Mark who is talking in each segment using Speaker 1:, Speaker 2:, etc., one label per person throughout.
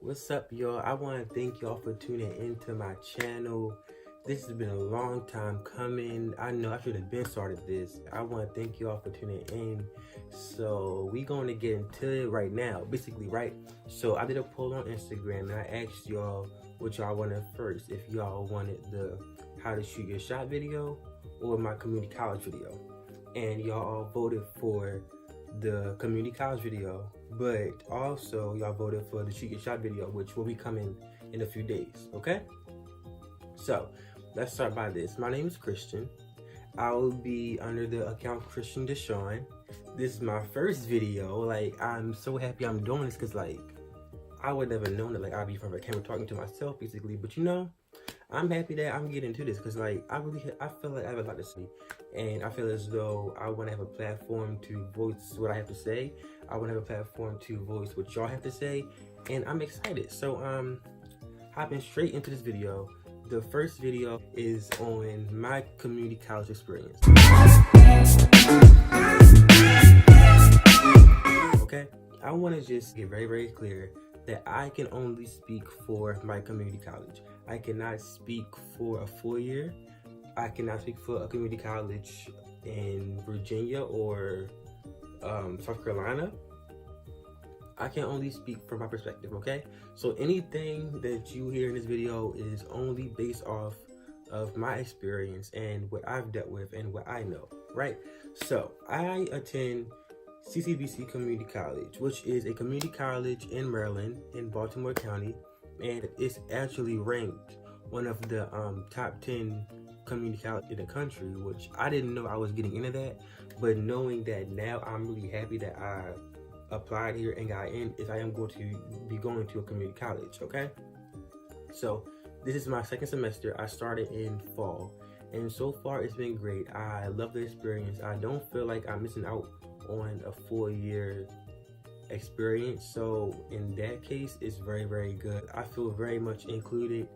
Speaker 1: What's up, y'all? I want to thank y'all for tuning into my channel. This has been a long time coming. I know I should have been started this. I want to thank y'all for tuning in. So we going to get into it right now, basically, right? So I did a poll on Instagram and I asked y'all what y'all wanted first. If y'all wanted the how to shoot your shot video or my community college video. And y'all all voted for the community college video, but also y'all voted for the shoot your shot video, which will be coming in a few days. Okay, so let's start by this. My name is Christian. I will be under the account Christian Deshawn. This is my first video. Like, I'm so happy I'm doing this because like I would never known that like I'd be in front of a camera talking to myself basically, but you know, I'm happy that I'm getting into this because like I feel like I have a lot to say, and I feel as though I want to have a platform to voice what I have to say. I want to have a platform to voice what y'all have to say, and I'm excited. So hopping straight into this video. The first video is on my community college experience. Okay, I want to just get very clear that I can only speak for my community college. I cannot speak for a full year. I cannot speak for a community college in Virginia or South Carolina. I can only speak from my perspective, okay? So anything that you hear in this video is only based off of my experience and what I've dealt with and what I know, right? So I attend CCBC Community College, which is a community college in Maryland, in Baltimore County, and it's actually ranked one of the top 10 community colleges in the country, which I didn't know I was getting into that, but knowing that now, I'm really happy that I applied here and got in, if I am going to be going to a community college, okay? So this is my second semester. I started in fall, and so far it's been great. I love the experience. I don't feel like I'm missing out on a full year experience, so in that case it's very good. I feel very much included,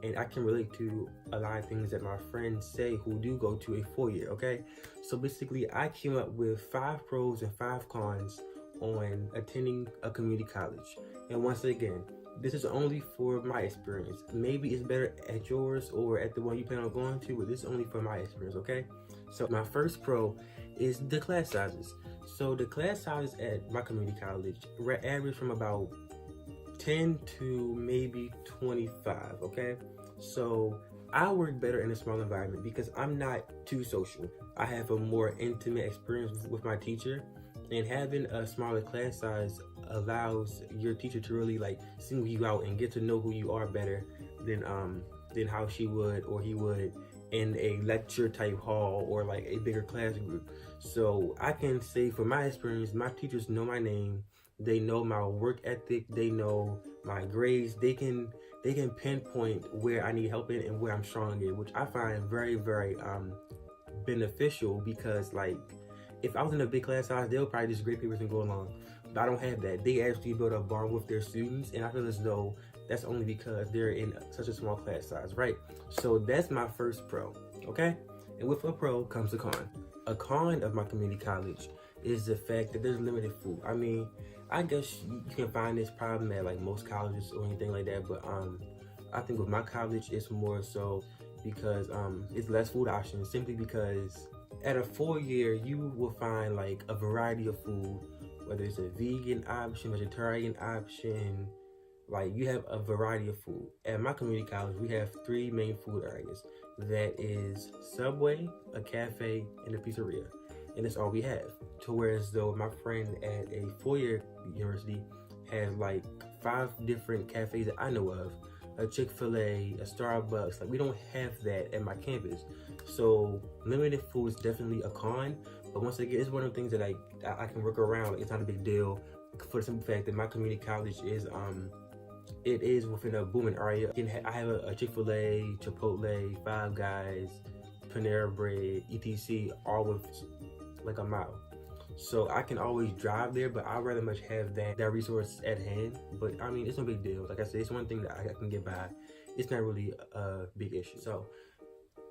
Speaker 1: and I can relate to a lot of things that my friends say who do go to a full year. Okay, so basically I came up with 5 pros and 5 cons on attending a community college, and once again, this is only for my experience. Maybe it's better at yours or at the one you plan on going to, but this is only for my experience. Okay, so my first pro is the class sizes. So the class sizes at my community college average from about 10 to maybe 25, okay? So I work better in a small environment because I'm not too social. I have a more intimate experience with my teacher, and having a smaller class size allows your teacher to really like single you out and get to know who you are better than how she would or he would in a lecture type hall or like a bigger class group. So I can say from my experience, my teachers know my name, they know my work ethic, they know my grades, they can pinpoint where I need help in and where I'm strong in, which I find very beneficial, because like if I was in a big class size, they'll probably just grade papers and go along. But I don't have that. They actually build a bond with their students, and I feel as though that's only because they're in such a small class size, right? So that's my first pro, okay? And with a pro comes a con. A con of my community college is the fact that there's limited food. I mean, I guess you can find this problem at like most colleges or anything like that, but I think with my college, it's more so because it's less food options, simply because at a 4-year, you will find like a variety of food, whether it's a vegan option, vegetarian option, like you have a variety of food. At my community college, we have 3 main food areas. That is Subway, a cafe, and a pizzeria. And that's all we have. To whereas though my friend at a 4-year university has like 5 different cafes that I know of. A Chick-fil-A, a Starbucks. Like, we don't have that at my campus. So limited food is definitely a con. But once again, it's one of the things that I can work around. Like, it's not a big deal, for the simple fact that my community college is it is within a booming area. I have a Chick-fil-A, Chipotle, Five Guys, Panera Bread, etc. all with like a mile. So I can always drive there, but I'd rather much have that resource at hand. But I mean, it's no big deal. Like I said, it's one thing that I can get by. It's not really a big issue. So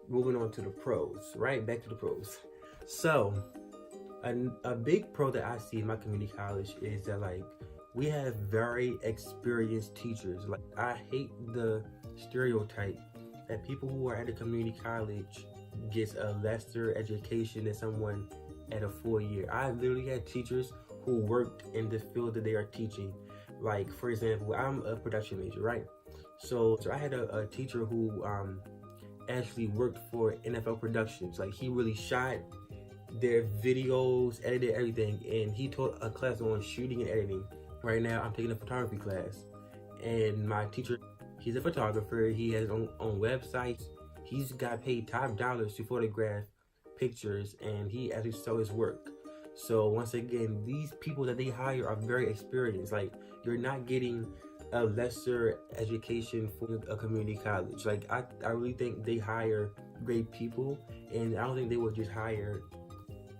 Speaker 1: moving on to the pros, right? Back to the pros. So a big pro that I see in my community college is that like we have very experienced teachers. Like, I hate the stereotype that people who are at a community college gets a lesser education than someone at a 4-year. I literally had teachers who worked in the field that they are teaching. Like, for example, I'm a production major, right? So I had a teacher who actually worked for NFL Productions. Like, he really shot their videos, edited everything, and he taught a class on shooting and editing. Right now, I'm taking a photography class, and my teacher, he's a photographer. He has his own websites. He's got paid top dollars to photograph pictures, and he actually sells his work. So once again, these people that they hire are very experienced. Like, you're not getting a lesser education for a community college. Like, I really think they hire great people, and I don't think they would just hire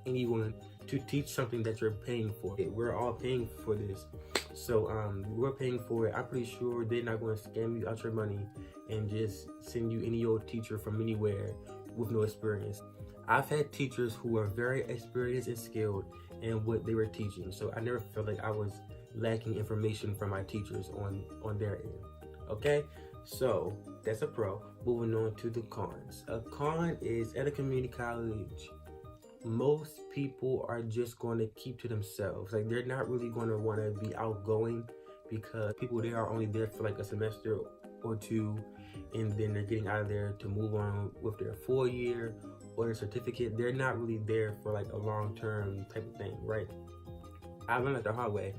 Speaker 1: anyone to teach something that you're paying for. We're all paying for this, so we're paying for it. I'm pretty sure they're not going to scam you out your money and just send you any old teacher from anywhere with no experience. I've had teachers who were very experienced and skilled in what they were teaching, so I never felt like I was lacking information from my teachers on their end. Okay, so that's a pro. Moving on to the cons. A con is, at a community college, most people are just going to keep to themselves. Like, they're not really going to want to be outgoing, because people there are only there for like a semester or two, and then they're getting out of there to move on with their 4-year or their certificate. They're not really there for like a long-term type of thing, right? I learned it the hard way.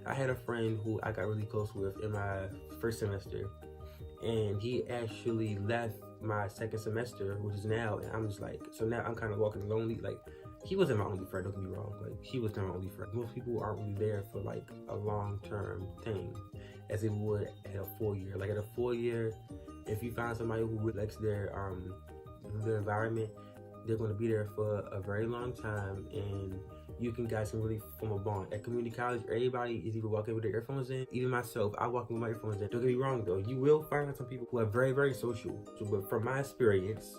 Speaker 1: I had a friend who I got really close with in my first semester, and he actually left my second semester, which is now, and I'm just like, so now I'm kind of walking lonely. Like, he wasn't my only friend, don't get me wrong. Like, he was not my only friend. Most people aren't really there for like a long-term thing as they would at a 4-year. Like, at a 4-year, if you find somebody who really likes their environment, they're going to be there for a very long time, and you guys can really form a bond. At community college, everybody is either walking with their earphones in. Even myself, I walk with my earphones in. Don't get me wrong though, you will find some people who are very, very social. But from my experience,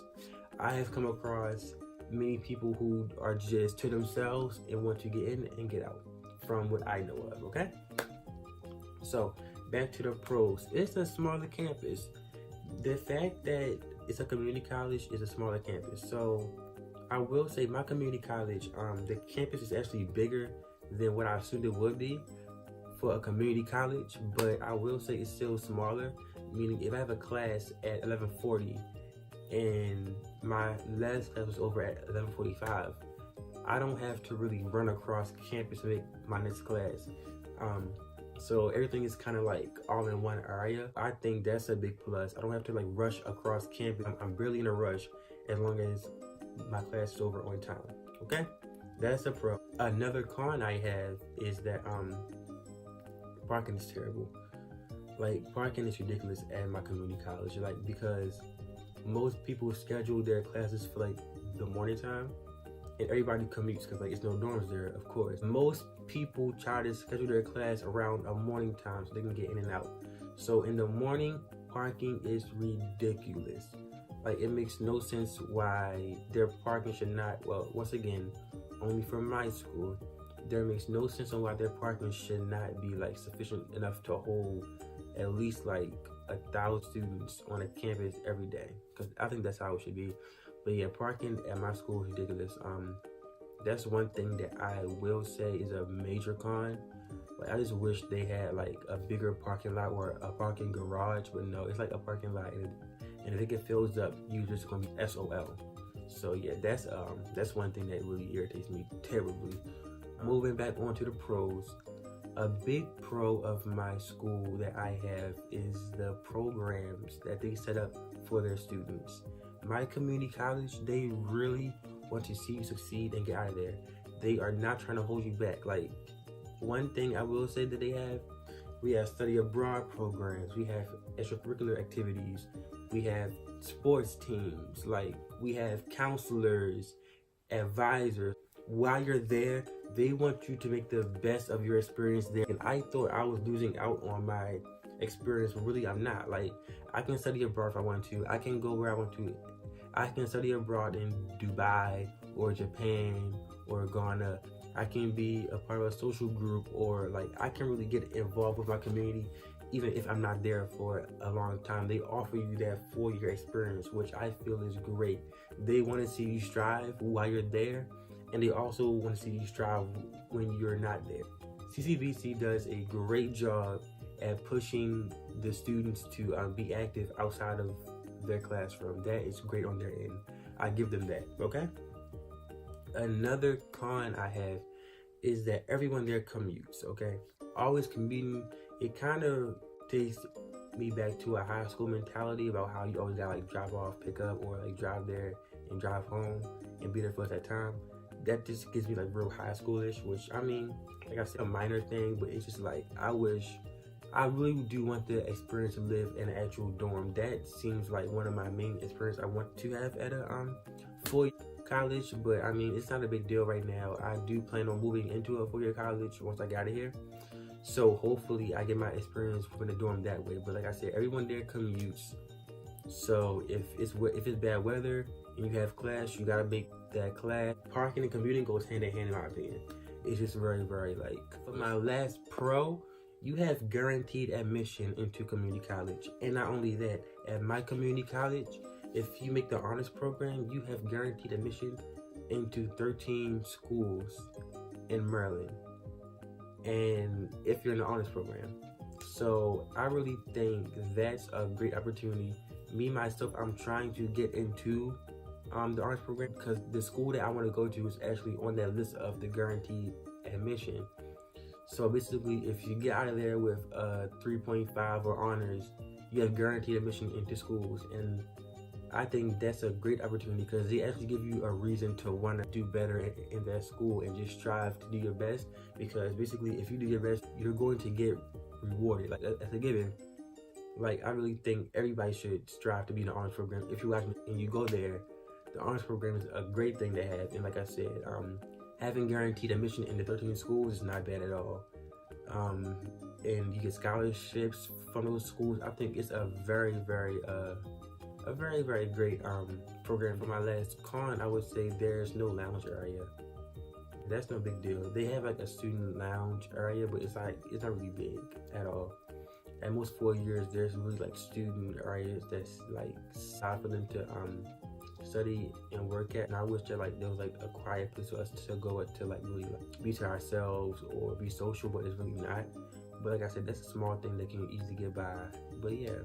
Speaker 1: I have come across many people who are just to themselves and want to get in and get out, from what I know of, okay? So, back to the pros. It's a smaller campus. The fact that it's a community college is a smaller campus. So, I will say my community college, the campus is actually bigger than what I assumed it would be for a community college, but I will say it's still smaller, meaning if I have a class at 11:40 and my last class was over at 11:45, I don't have to really run across campus to make my next class. So everything is kind of like all in one area. I think that's a big plus. I don't have to like rush across campus. I'm barely in a rush as long as my class is over on time. Okay, that's a pro. Another con I have is that parking is terrible. Like, parking is ridiculous at my community college. Like, because most people schedule their classes for like the morning time, and everybody commutes because like it's no dorms there, of course. Most people try to schedule their class around a morning time so they can get in and out. So in the morning, parking is ridiculous. Like, it makes no sense why their parking should not, well, once again, only for my school, there makes no sense on why their parking should not be like sufficient enough to hold at least like 1,000 students on a campus every day. Because I think that's how it should be. But yeah, parking at my school is ridiculous. That's one thing that I will say is a major con. Like, I just wish they had like a bigger parking lot or a parking garage, but no, it's like a parking lot, and if it gets filled up, you're just gonna be SOL. So yeah, that's one thing that really irritates me terribly. Moving back onto the pros, a big pro of my school that I have is the programs that they set up for their students. My community college, they really want to see you succeed and get out of there. They are not trying to hold you back. Like, one thing I will say that we have study abroad programs, we have extracurricular activities, we have sports teams, like we have counselors, advisors. While you're there, they want you to make the best of your experience there. And I thought I was losing out on my experience, but really I'm not. Like, I can study abroad if I want to. I can go where I want to. I can study abroad in Dubai or Japan or Ghana. I can be a part of a social group, or like I can really get involved with my community even if I'm not there for a long time. They offer you that 4-year experience, which I feel is great. They want to see you strive while you're there, and they also want to see you strive when you're not there. CCBC does a great job at pushing the students to be active outside of their classroom. That is great on their end. I give them that, okay? Another con I have is that everyone there commutes, okay? Always commuting. It kind of takes me back to a high school mentality about how you always gotta like drop off, pick up, or like drive there and drive home and be there for us at time. That just gives me like real high schoolish, which I mean, like I said, a minor thing, but it's just like I really do want the experience to live in an actual dorm. That seems like one of my main experiences I want to have at a 4-year college, but I mean, it's not a big deal right now. I do plan on moving into a 4-year college once I get out of here. So hopefully I get my experience in the dorm that way. But like I said, everyone there commutes. So if it's bad weather and you have class, you gotta make that class. Parking and commuting goes hand in hand in my opinion. It's just very, very like, for my last pro, you have guaranteed admission into community college. And not only that, at my community college, if you make the honors program, you have guaranteed admission into 13 schools in Maryland. And if you're in the honors program. So I really think that's a great opportunity. Me, myself, I'm trying to get into the honors program because the school that I want to go to is actually on that list of the guaranteed admission. So basically, if you get out of there with a 3.5 or honors, you have guaranteed admission into schools. And I think that's a great opportunity because they actually give you a reason to want to do better in that school and just strive to do your best. Because basically, if you do your best, you're going to get rewarded. Like, that's a given. Like, I really think everybody should strive to be in the honors program. If you're watching and you go there, the honors program is a great thing to have. And like I said, having guaranteed admission into 13 schools is not bad at all. And you get scholarships from those schools. I think it's a very, very great program. For my last con, I would say there's no lounge area. That's no big deal. They have like a student lounge area, but it's not really big at all. At most 4 years, there's really like student areas that's like side for them to study and work at. And I wish that like there was like a quiet place for us to go to like really like be to ourselves or be social, but it's really not. But like I said, that's a small thing that can easily get by. But yeah,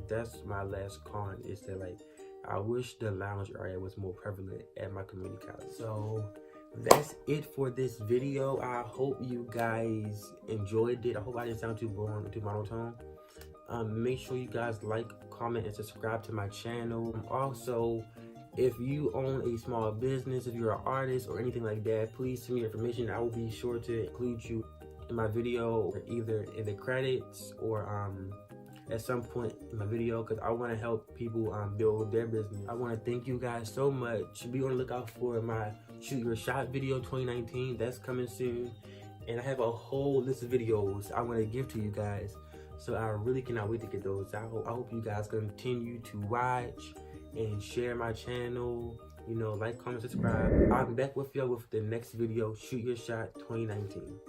Speaker 1: that's my last con, is that like I wish the lounge area was more prevalent at my community college. So that's it for this video. I hope you guys enjoyed it. I hope I didn't sound too boring or too monotone. Make sure you guys like, comment, and subscribe to my channel. Also, if you own a small business, if you're an artist or anything like that, please send me information. I will be sure to include you in my video, or either in the credits or at some point in my video, because I want to help people build their business. I want to thank you guys so much. Be on the lookout for my Shoot Your Shot video 2019. That's coming soon. And I have a whole list of videos I want to give to you guys. So I really cannot wait to get those out. I hope you guys continue to watch and share my channel. You know, like, comment, subscribe. I'll be back with y'all with the next video, Shoot Your Shot 2019.